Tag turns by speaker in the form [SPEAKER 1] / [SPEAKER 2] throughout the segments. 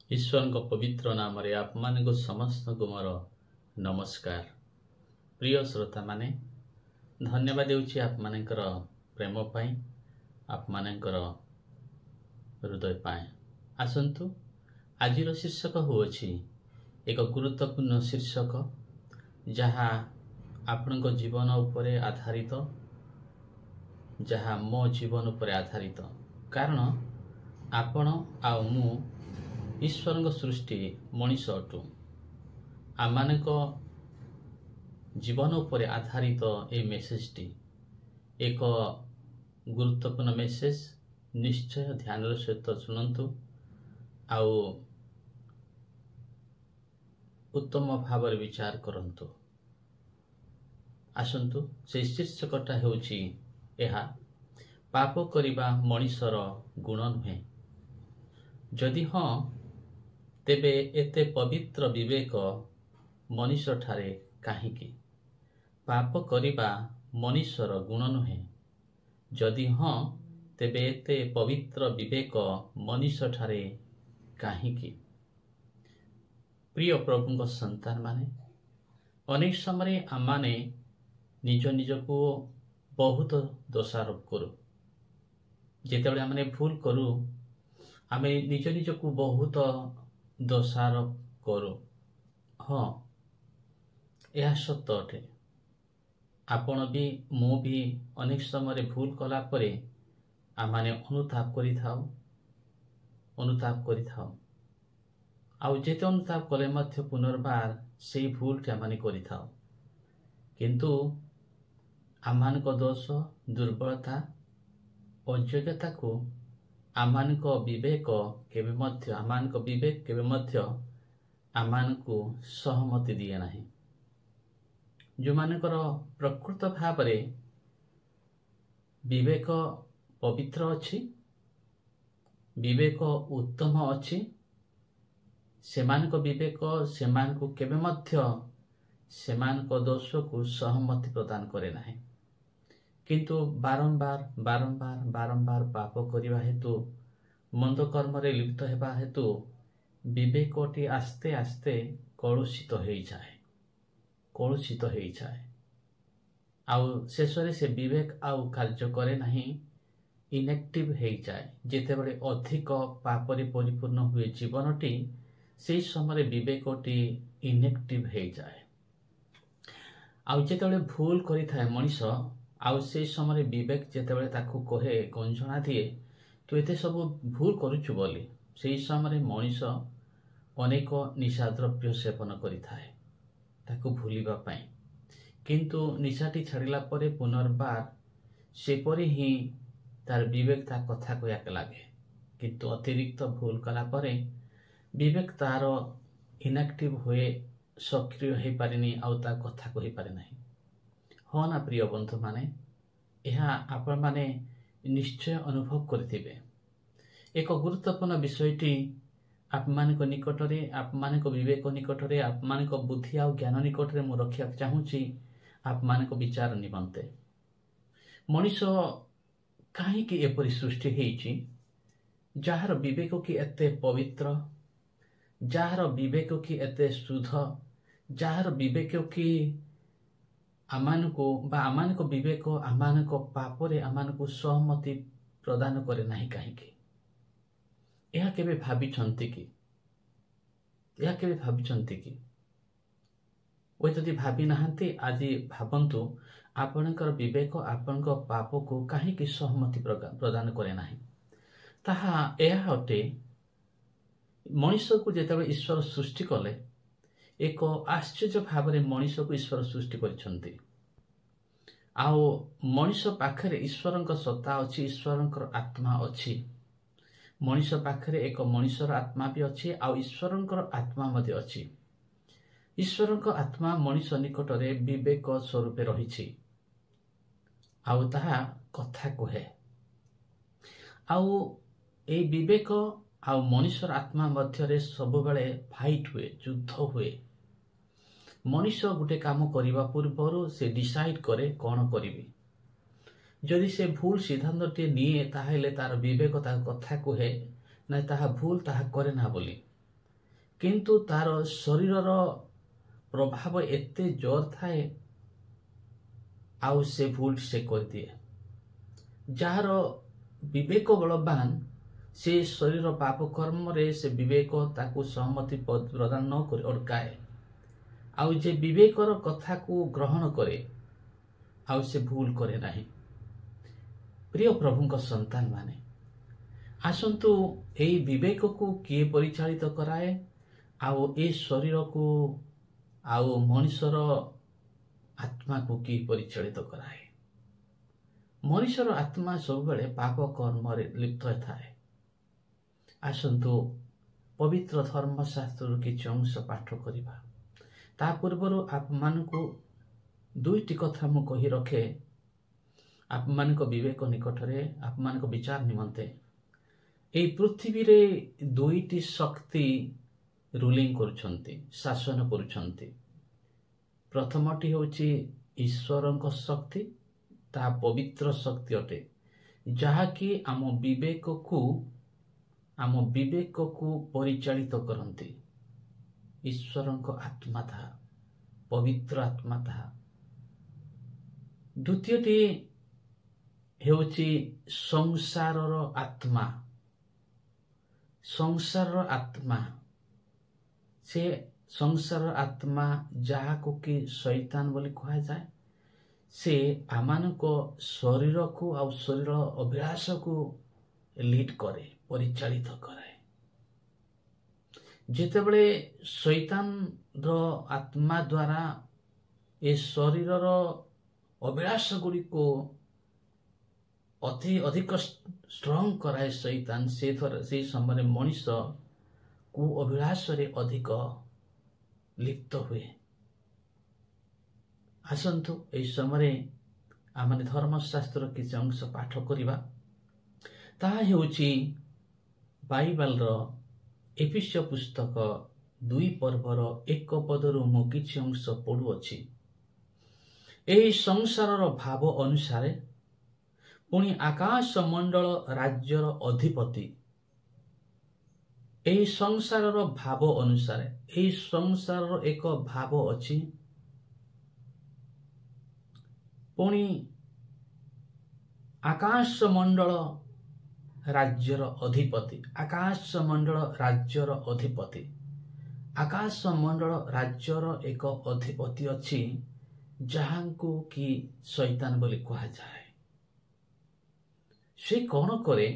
[SPEAKER 1] ईश्वर पवित्र नाम आप मान समस्त को मोर नमस्कार। प्रिय श्रोता माने धन्यवाद देउछि आप मानकर प्रेम पाई, आप मानकर हृदय पाए। आसंतु आजिर शीर्षक होउछि एक गुरुत्वपूर्ण शीर्षक जहा आपनक जीवन उपरे आधारित, जहा मो जीवन उपरे आधारित। कारण आपण आ मु ईश्वर सृष्टि मनीष अटु। आमानक जीवन उपरे आधारित ए मेसेजटी एक गुरुत्वपूर्ण मेसेज। निश्चय ध्यान सहित शुणु आउ उत्तम भाव विचार करंतु। आसंतु से शीर्षकटा हेउछि एहा पाप करिबा मनीषर गुण नुहे। जदि हाँ तेबे एते पवित्र विवेक मनीष ठारे काहीकि? पाप करिबा मनीषर गुण नुहे। जदि हाँ तेबे एते पवित्र विवेक मनीष ठारे काहीकि? प्रिय प्रभुଙ୍କ संतान माने अनेक समय आमाने निज निज को बहुत दोषारोप करू। जेतेबेले आमाने भूल करू आमे निज निज को बहुत दोषारोप करू। हाँ यह सत्य अटे। आपण भी मु भी अनेक समय भूल कला परे आमाने अनुताप करि थाउ आउ जेते अनुताप कले मध्य पुनर्बार से भूल के आमाने करि थाउ। किंतु आमान को दोष, दुर्बलता, अयोग्यता को आमान को विवेक केबे मध्य आमान को सहमति दिए नाही। जो मानकर प्रकृत भाव रे विवेक पवित्र अछि, विवेक उत्तम अछि, सेमान को विवेक सेमान को केबे मध्य सेमान को दोष को सहमति प्रदान करे नाही। किंतु बारंबार बारंबार बारंबार पाप करिबा हेतु, मंद कर्म रे लिप्त हेबा हेतु विवेकटी आस्ते आस्ते कलुषित होई जाए आउ शेषरे से विवेक आउ कार्य करे नाही, इनएक्टिव हेई जाए। जेतेबेले अधिक पापरे परिपूर्ण हुए जीवनटी सेई समय विवेकटी इनएक्टिव हेई जाए। आउ जेतेबेले भूल करि थाए मनीष आउ से समय विवेक जेतेबेले ताकू कहे गंजना दिए तू एते सब भूल करूछु बोली, से समय मनीष अनेक निशा द्रव्य सेवन करि थाए ताकू भूलिबा पाई। किंतु निशाटी छाड़िला परे पुनर्बार से परे ही तार विवेक ता कथा कहया लागे। किंतु अतिरिक्त भूल कला परे विवेक तार इनएक्टिव हुए, सक्रिय हो पारेनी आउ ता कथा कहि पारे नाही। हाँ ना प्रिय बंधु माने, यह आपण माने निश्चय अनुभव करथिबे। एक गुरुत्वपूर्ण विषयटी आप मानक निकटरे, आप मानक विवेक निकटरे, आप मानक बुद्धि आ ज्ञान निकटरे मु रखिया चाहूची आप मानक विचार निमंते। मनीष काहे कि एपरि सृष्टि हेइची जहार विवेक की एते पवित्र, जहार विवेक की एते शुद्ध, जहार विवेक की आमानको विवेक आमानको पापरे आमानको सहमति प्रदान करे नाही काहेकि? यह केबे भाबिछंती कि? ओ जदि भाबी नाहंती आजि भाबंतु आपणकर विवेक आपणक पाप को काहेकि सहमति प्रदान करे नाही। ताहा एहा अटे मनीष को जेतेबेले ईश्वर सृष्टि कले एक आश्चर्य भाव में मनीष को ईश्वर सृष्टि करिसंती। आउ मनीष पाखरे ईश्वरक सत्ता अछि, ईश्वरक आत्मा अछि। मनीष पाखरे एक मनीषर आत्मा भी अछि आउ ईश्वरक आत्मा मध्ये अछि। ईश्वरक आत्मा मनीष निकटरे विवेक स्वरूप रहिछि आउ ताहा कथा कहे। आउ ए विवेक आउ मनीषर आत्मा मध्यरे सबुबेले फाइट हुए, युद्ध हुए। मनीष गुटे काम करिबा पूर्वरु से डिसाइड करे कौन करिबे। जदि से भूल सिद्धांतटे निये ताहेले तार विवेक ता कथा कहे ना ताहा भूल ताहा करे ना बोली। किंतु तार शरीर प्रभाव एते जोर थाए आउ से भूल से कर दिए। जार विवेक बलवान से शरीर पाप कर्म रे से विवेक ताकू सहमति प्रदान न कर अटकाए। आउ जे विवेकर कथा को ग्रहण करे आउ से भूल करे नहीं। प्रिय प्रभु संतान माने आसंतु एई विवेक को किए परिचालित कराए आउ ए शरीर को आउ मनुष्यर आत्मा को किए परिचालित कराए। मनुष्यर आत्मा सब बेले पाप कर्म रे लिप्त थाए। आसंतु पवित्र धर्मशास्त्र किछि अंश पाठ करिबा। ता पूर्व आप मान को दुईटी कथा मु कही रखे आप मान विवेक निकटरे आप मान विचार निमंते। ए पृथ्वी रे दुईटी शक्ति रूलिंग करुछंती शासन करुछंती। प्रथमटी होची ईश्वरंक शक्ति ता पवित्र शक्ति अटे जहाँकि आम विवेक को परिचालित करती। ईश्वरंक आत्मा था पवित्र आत्मा था। द्वितीयटी हेउची संसारर आत्मा। संसार आत्मा से संसार आत्मा जहाँ को कि शैतान बोली कहा जाए से आमानको शरीर को आ शरीर अभिलाष को लीड करे परिचालित करे। जेतेबळे शैतान रो आत्मा द्वारा ए शरीर रो अभिलाष गुड़ी को अधिक स्ट्रॉन्ग कराए शैतान से समय मनुष्य को अभिलाष रे अधिक लिप्त हुए। आसंतु ए समय आम धर्मशास्त्र किसी अंश पाठ करिबा। ताहा हेउची बाइबल रो एफिसियो पुस्तक 2 पर्वर 1 पदरु मु किछि अंश पढुअछि। एही संसारर भाव अनुसारे पुणी आकाश मंडल राज्यर अधिपति एही संसारर भाव अनुसारे एही संसारर एक भाव अछि। पुणी आकाश मंडल राज्यर अधिपति आकाश मंडल राज्यर अधिपति आकाश मंडल राज्यर एक अधिपति अछि जहाँ को कि शैतान बोली कहा जाए। से कौन करे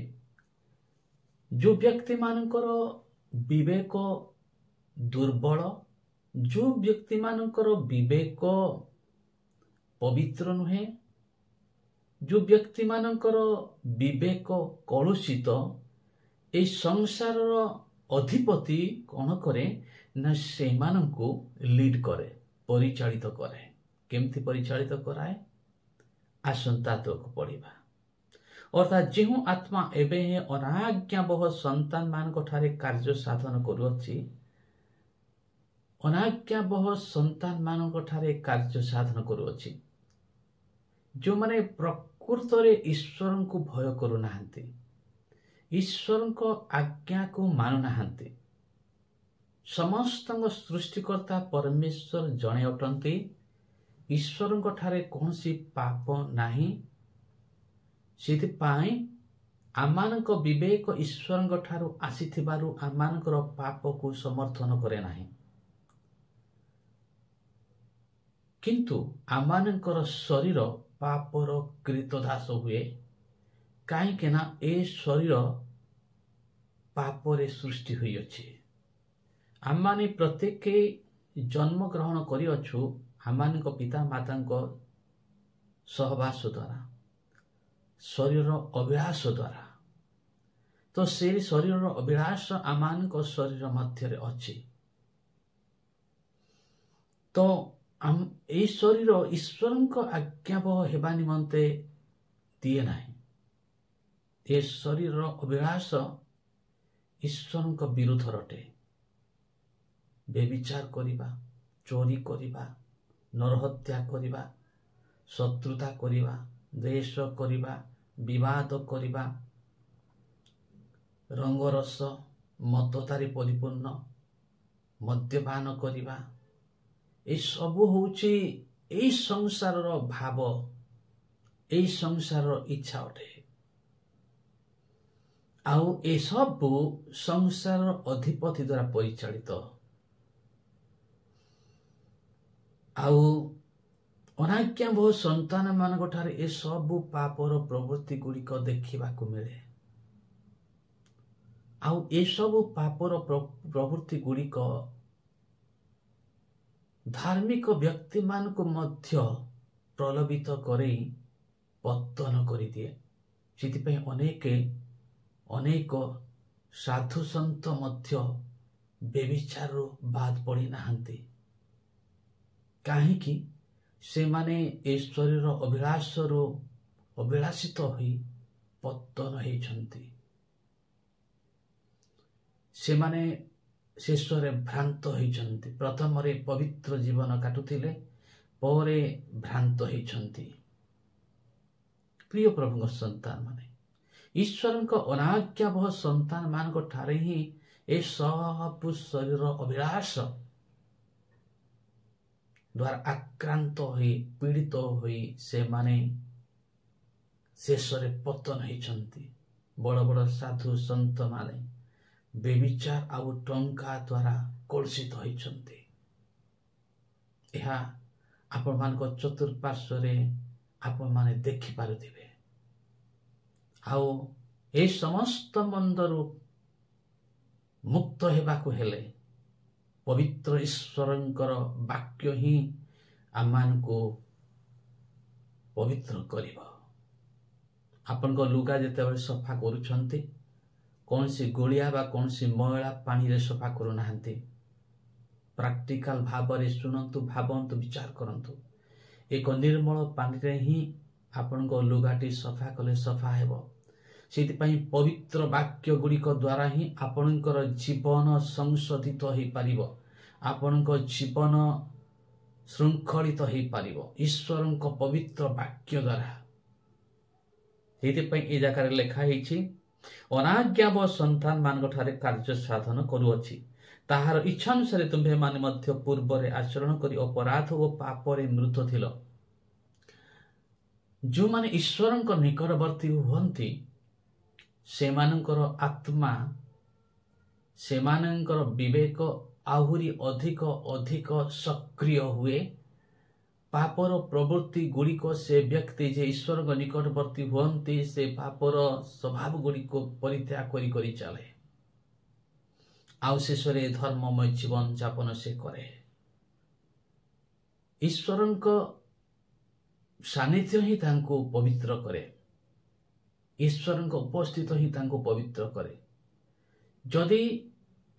[SPEAKER 1] जो व्यक्ति मानकर विवेक दुर्बल जो व्यक्ति मानकर विवेक पवित्र नुहे जो व्यक्ति मानकर विवेक कलुषित ए संसारर अधिपति कौन करे ना से माननको लीड करे परिचालित करे। केमती परिचालित कराए आसंता तक पढ़िबा। अर्थात जो आत्मा एबे अनाज्ञाबह संतान मान ठारे कार्य साधन करुअछि अनाज्ञाबह संतान मान ठारे कार्य साधन करुअछि जो माने प्रकृत रे ईश्वर को भय करू नाहंती ईश्वर को आज्ञा को मानु नाहंती। समस्त सृष्टिकर्ता परमेश्वर जणे अटंती। ईश्वर को ठारे कौनसी पाप नाही। सेथिपाई आमानक विवेक ईश्वर ठारू आसीथिबारु आमानकर पाप को समर्थन करे नाही। किंतु आमानकर शरीर पापर कृतदास हुए कहीं ना ए शरीर पापरे सृष्टि हुई अछि। आमाने प्रत्येक जन्म ग्रहण करिअछु आमानक पिता मातांक सहवास द्वारा शरीर अभिलाष द्वारा। तो से शरीर अभिलाष आमानक शरीर मध्य अछि। तो ए शरीर ईश्वर आज्ञाबह हेबा निमंते दिए नाही। ए शरीर अभिलाष ईश्वर विरुद्ध रटे। बेविचार करिबा चोरी करिबा नरहत्या करिबा शत्रुता करिबा द्वेष करिबा विवाद करिबा रंगरस मततारी परिपूर्ण मद्यपान करिबा ए सबु होउची एई संसारर भाव, एई संसारर इच्छा अटे। आउ ए सबु संसारर अधिपति द्वारा परिचालित। आउ अनाज्ञाबह संतान मानक ठारे ए सबु पापर प्रवृत्ति गुड़िक देखा मिले। आउ ए सबु पापर प्रवृत्ति गुड़िक धार्मिक व्यक्ति मान को मध्य प्रलोभित करे पतन कर दिए। से अनेक साधु संत मध्य व्यभिचार बाद पड़ी नाहंती। काहेकि से माने ए शरीर अभिलाषर अभिलाषित होई पतन होइछंती। से माने शेषरे भ्रांत होइछंती। प्रथम रे पवित्र जीवन काटुथिले, परे भ्रांत होइछंती। प्रिय प्रभु संतान माने ईश्वर को अनाज्ञाबह संतान मान को ठारे ही ए सब शरीर अभिलाष द्वारा आक्रांत होई पीड़ित होई से माने शेषरे पतन होइछंती। बड़ बड़ साधु संत माने बेविचार आउ टंका द्वारा कलुषित होइछंती। एहा आपण मान चतुर्पार्श्वरे आपण माने देखि पारुथिबे। आउ ए समस्त मंदरु मुक्त हेबाकु हेले पवित्र ईश्वरंकर वाक्य ही आमान को पवित्र करिबो। आपन को लुगा जेते बेले सफा करूछंती, कौन सी गोलिया बा कौन सी मैला पानी रे सफा करू नाहंती। प्रैक्टिकल भाव रे सुनंतु, भावंतु, विचार करंतु। एक निर्मल पानी रे ही आपन को लुगाटी सफा कले सफा हेबो। सेति पई पवित्र वाक्य गुड़िक द्वारा ही आपनकर जीवन संशोधित हो पारिबो। आपनक जीवन श्रृंखलित हो पारिबो ईश्वरंक पवित्र वाक्य द्वारा। सेति पई ए जाकर लेखा हिछि, अनाज्ञाबह संतान मान ठारे कार्य साधन करूअछि, ताहार इच्छा अनुसार तुम्हे माने मध्य पूर्वरे आचरण करी अपराध और पापरे मृत थिल। जो माने ईश्वरंक निकटवर्ती हुअन्ति सेमानंकर आत्मा, सेमानंकर विवेक आहुरी अधिक अधिक सक्रिय हुए। पापर प्रवृत्ति गुड़िक से व्यक्ति जे ईश्वर निकटवर्ती हुअन्ति से पापर स्वभाव गुड़िक परित्याग करी करी चले। आउ शेषरे धर्ममय जीवन जापन से करे। ईश्वरंक सानिध्य ही तांको पवित्र करे। ईश्वरंक उपस्थित ही तांको पवित्र करे। जदि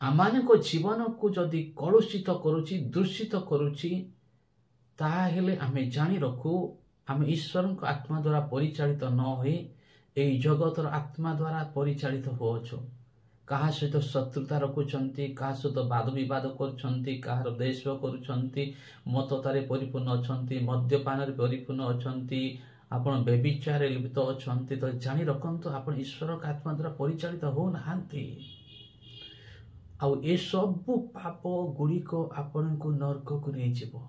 [SPEAKER 1] आमानक जीवन को जदि कलुषित करुछि, दूषित करुछि, ताहेले आमे जानी रखु आमे ईश्वरंक आत्मा द्वारा परिचालित न होई एई जगतर आत्मा द्वारा परिचालित होअछु। कहा सहित शत्रुता रखुछंती, कहा सहित वाद विवाद करुछंती, कहार देश करुछंती, मततारे परिपूर्ण अछंती, मद्यपान रे परिपूर्ण अछंती, आपण बेविचार लिप्त अछंती, तो जानी रखंतु आपण ईश्वर का आत्मा द्वारा परिचालित हो नाहंती। आउ ए सब पाप गुड़िक आपण को नरक को नहीं जीवो।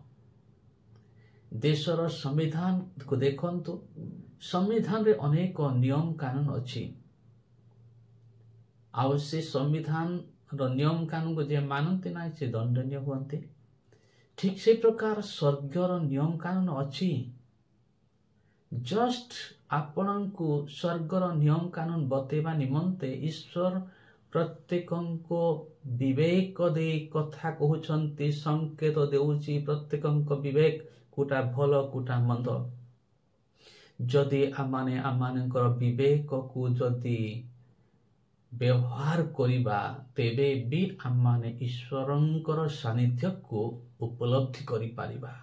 [SPEAKER 1] देशर संविधान को देखंतु, संविधान रे अनेक नियम कानून अछि। आउ से संविधान रो नियम कानून को जे मानते ना से दंडनीय हुअन्ते। ठीक से प्रकार स्वर्गर नियम कानून अछि। जस्ट आपण को स्वर्गर नियम कानून बतेबा निमंते ईश्वर प्रत्येकंको विवेक दे कथा कहउछंती, संकेत देउची प्रत्येकंको विवेक कुटा भल कुटा मंद। जदि आमाने आमानकर विवेक को जदि व्यवहार करिबा तेबे भी आमाने ईश्वरंकर सानिध्य को उपलब्धि करि पारिबा।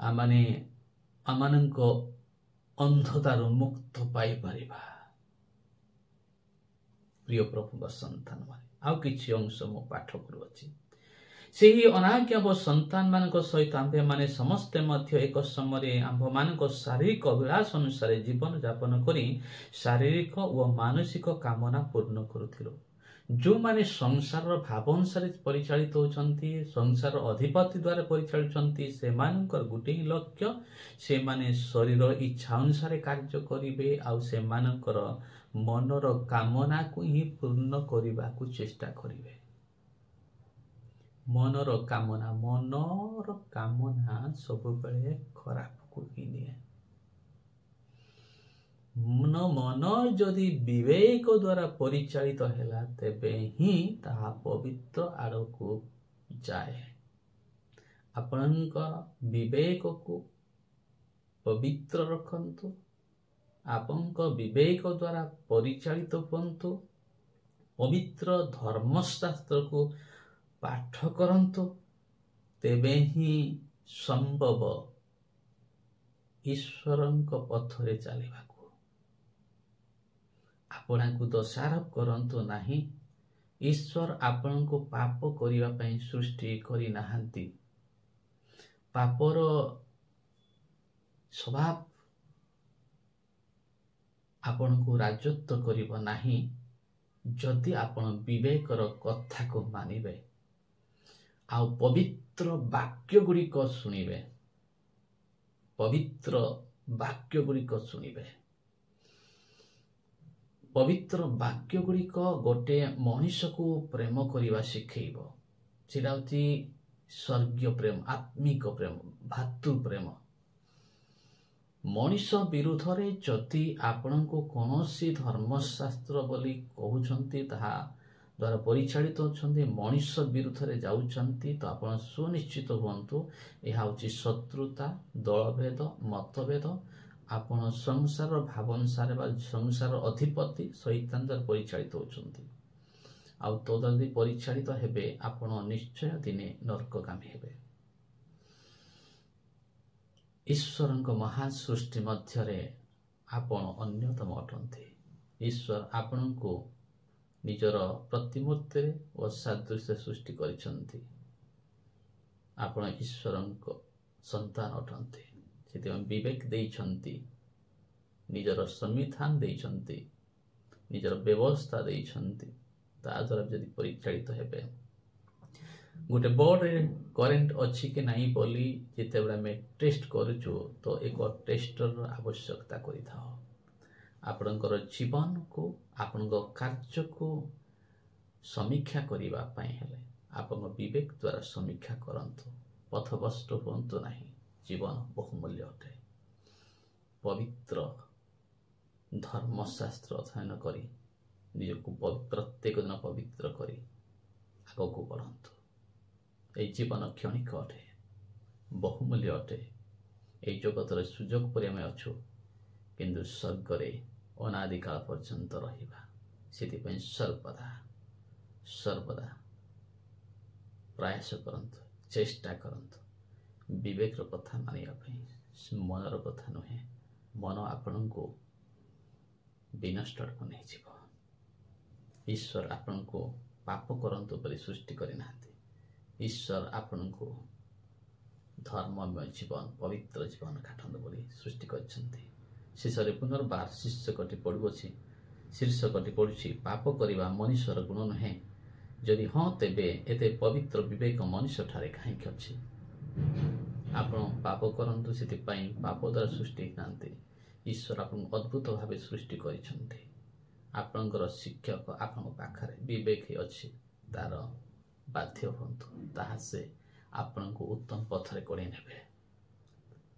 [SPEAKER 1] आमाने आमानंको अंधतारु मुक्त पाई पारिबा। प्रिय प्रभु संतान माने आउ किछि अंश मो पाठ करूअछि। सेही अनाज्ञाबह संतान मानक सहित आम्भे माने समस्ते मध्य एक समय आम्भ मानक शारीरिक अभिलाष अनुसार जीवन यापन करी शारीरिक व मानसिक कामना पूर्ण करुथिलो। जो माने संसार भाव अनुसार परिचालित होती, संसार अधिपति द्वारा परिचालित होती, से गोटे ही लक्ष्य से माने शरीर इच्छा अनुसार कार्य करेंगे आउ से मनर कामना को ही पूर्ण करने को चेष्टा करेंगे। मनर कामना सब बेले खराब को ही निए। मन जदि विवेक द्वारा परिचालित है तेबे ही ताहा पवित्र आड़ को जाए। आपणकर विवेक को पवित्र रखंतु, आपनक विवेक द्वारा परिचालित हुंतु, पवित्र धर्मशास्त्र को पाठ करंतु, तेबे ही संभव ईश्वरंक पथरे चलिबा। आपण को दोषारोप करंतु नहीं। ईश्वर आपण को पाप करिवा पई सृष्टि करि नाहंती। पापर स्वभाव आपण को राजत्व करिव नाही जदि आपण विवेकर कथा को मानिबे आ पवित्र वाक्य गुड़ी को सुनिबे। पवित्र वाक्य गुड़ी को सुनिबे। पवित्र वाक्य गुड़िक गोटे मनीष को प्रेम करने शिखेब। सेटा होची स्वर्गीय प्रेम, आत्मिक प्रेम, भातृ प्रेम। मनीष विरुद्ध रे जदि आपण को कौनसी धर्मशास्त्र बोली कहउछंती ताहा द्वारा परिचालित होछंती, मनीष विरुद्ध रे जाउछंती, तो आपण सुनिश्चित हुंतु एहा होची शत्रुता, दलभेद, मतभेद। आपण संसार भाव अनुसार बा संसार अधिपति शैतान द्वारा परिचालित होछंती। आउ तो जदि परिचालित हेबे आपण निश्चय दिने नरकगामी हेबे। ईश्वरंक महान सृष्टि मध्यरे आपण अन्यतम अटंती। ईश्वर आपण को निजर प्रतिमूर्ति रे व सादृश्य सृष्टि करिसंती। आपण ईश्वरंक संतान अटंती। विवेक देइछंती, निजर संविधान देइछंती, निजर व्यवस्था देइछंती। ता द्वारा यदि परिचालित हेबे, गोटे बोर्ड रे करेंट अछि कि नहीं बोली जेतेबेला में टेस्ट करूछु तो एक टेस्टर आवश्यकता करिथाओ। आपणकर जीवन को, आपणक कार्य को समीक्षा करिबा पई हेले आपण विवेक द्वारा समीक्षा करंतु। पथभ्रष्ट हुंतु नहीं। जीवन बहुमूल्य अटे। पवित्र धर्मशास्त्र अध्ययन करी निजको प्रत्येक दिन पवित्र करी आगो को बढ़ंतु। ए जीवन क्षणिक अटे, बहुमूल्य अटे। ए जगतर सुजोग पर आमे अछु, किंतु स्वर्ग रे अनादिकाल पर्यंत रहिबा। सेति सर्वदा सर्वदा प्रयास करंतु, चेष्टा करंतु। विवेक कथा मानिया मनर कथा नुहे। मन आपण को विनष्ट को नहीं जीव। ईश्वर आपण को पाप करंतु परि सृष्टि करि नाहंती। ईश्वर आपण को धर्ममय जीवन, पवित्र जीवन काटंतु बोली सृष्टि करिसंती। शेषरे पुनर्बार शीर्षकटी पड़ुछि। शीर्षकटी पड़ुछि पाप करिवा मनुष्यर गुण नुहे। जदि हाँ तेबे एते पवित्र विवेक मनुष्य ठारे काहेकि अछि। आपण पाप करंतु, से पाप द्वारा सृष्टि नांती। ईश्वर आपन अद्भुत भाव सृष्टि करिसंती। आपनकर शिक्षक आपन पाखरे विवेक अछि, तार बाध्य हुंतु, ताहा से आपन को उत्तम पथरे कोड़ी नेबे।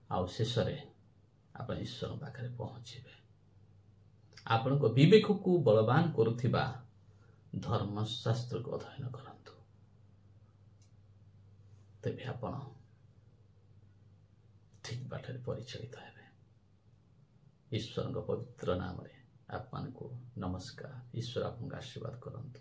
[SPEAKER 1] आउ शेषरे आपन ईश्वर पाखरे पहुंचीबे। आपन को विवेक को बलवान करुथिबा धर्मशास्त्र को अध्ययन करंतु। तेबे आपन ठीक बाटरे परिचालित हेबे। ईश्वर पवित्र नाम रे आपन को नमस्कार। ईश्वर आपन आशीर्वाद करंतु।